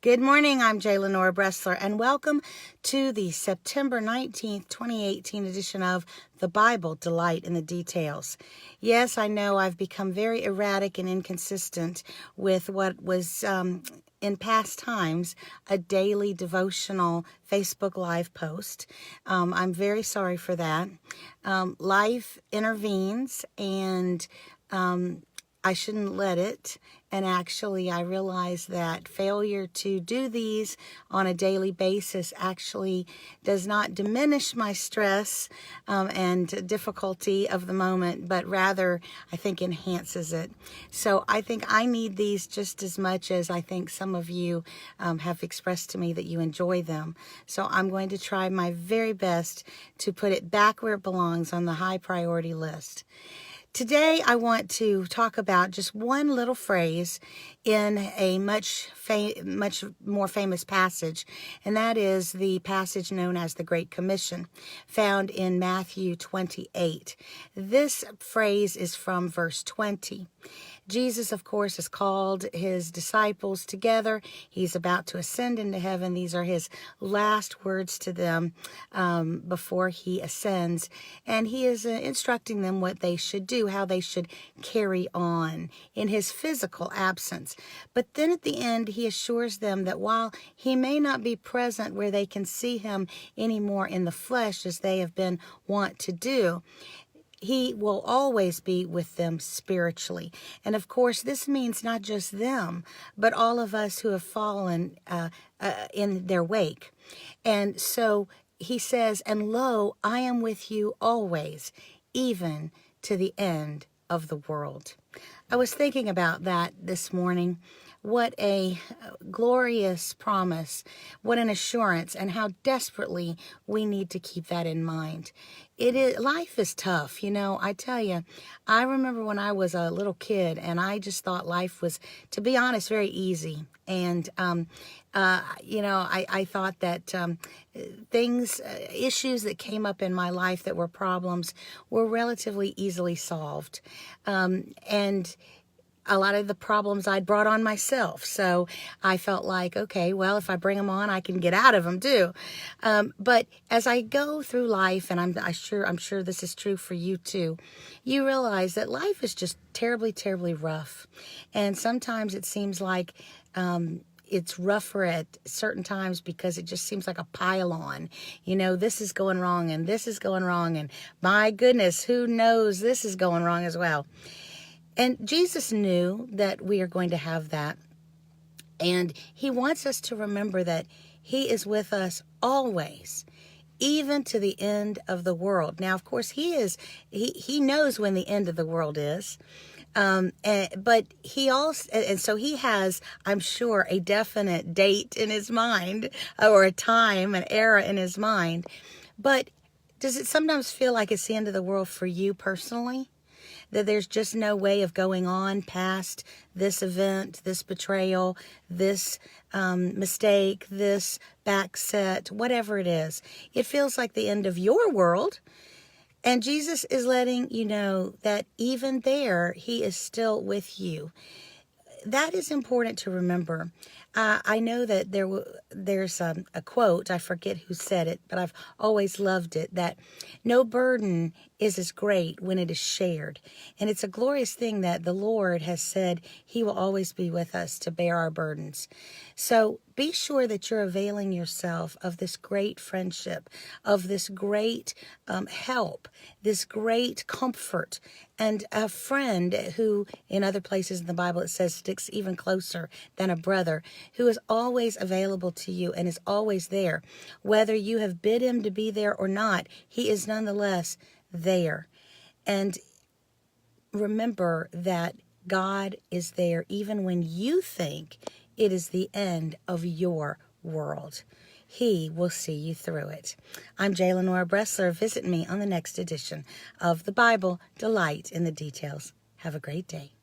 Good morning, I'm J. Lenora Bressler, and welcome to the September 19th, 2018 edition of The Bible, Delight in the Details. Yes, I know I've become very erratic and inconsistent with what was, in past times, a daily devotional Facebook Live post. I'm very sorry for that. Life intervenes, and I shouldn't let it. And actually, I realize that failure to do these on a daily basis actually does not diminish my stress and difficulty of the moment, but rather, I think, enhances it. So I think I need these just as much as I think some of you have expressed to me that you enjoy them. So I'm going to try my very best to put it back where it belongs on the high priority list. Today, I want to talk about just one little phrase in a much more famous passage, and that is the passage known as the Great Commission, found in Matthew 28. This phrase is from verse 20. Jesus, of course, has called his disciples together. He's about to ascend into heaven. These are his last words to them before he ascends. And he is instructing them what they should do, how they should carry on in his physical absence. But then at the end, he assures them that while he may not be present where they can see him anymore in the flesh as they have been wont to do, he will always be with them spiritually. And of course, this means not just them, but all of us who have fallen in their wake. And so he says, "And lo, I am with you always, even to the end of the world." I was thinking about that this morning. What a glorious promise, what an assurance, and how desperately we need to keep that in mind. Life is tough, I tell you. I remember when I was a little kid, and I just thought life was, to be honest, very easy. And I thought that issues that came up in my life that were problems were relatively easily solved. And a lot of the problems I'd brought on myself. So I felt like, okay, well, if I bring them on, I can get out of them too. But as I go through life, and I'm sure this is true for you too, you realize that life is just terribly, terribly rough. And sometimes it seems like it's rougher at certain times because it just seems like a pile on. This is going wrong and this is going wrong. And my goodness, who knows this is going wrong as well. And Jesus knew that we are going to have that. And he wants us to remember that he is with us always, even to the end of the world. Now, of course, he knows when the end of the world is. But he also, and so he has, I'm sure, a definite date in his mind, or a time, an era in his mind. But does it sometimes feel like it's the end of the world for you personally? That there's just no way of going on past this event, this betrayal, this mistake, this backset, whatever it is. It feels like the end of your world. And Jesus is letting you know that even there, he is still with you. That is important to remember. I know that there's a quote, I forget who said it, but I've always loved it, that no burden is as great when it is shared. And it's a glorious thing that the Lord has said he will always be with us to bear our burdens. So be sure that you're availing yourself of this great friendship, of this great help, this great comfort, and a friend who, in other places in the Bible, it says sticks even closer than a brother, who is always available to you and is always there. Whether you have bid him to be there or not, he is nonetheless there. And remember that God is there even when you think it is the end of your world. He will see you through it. I'm J. Lenora Bressler. Visit me on the next edition of The Bible, Delight in the Details. Have a great day.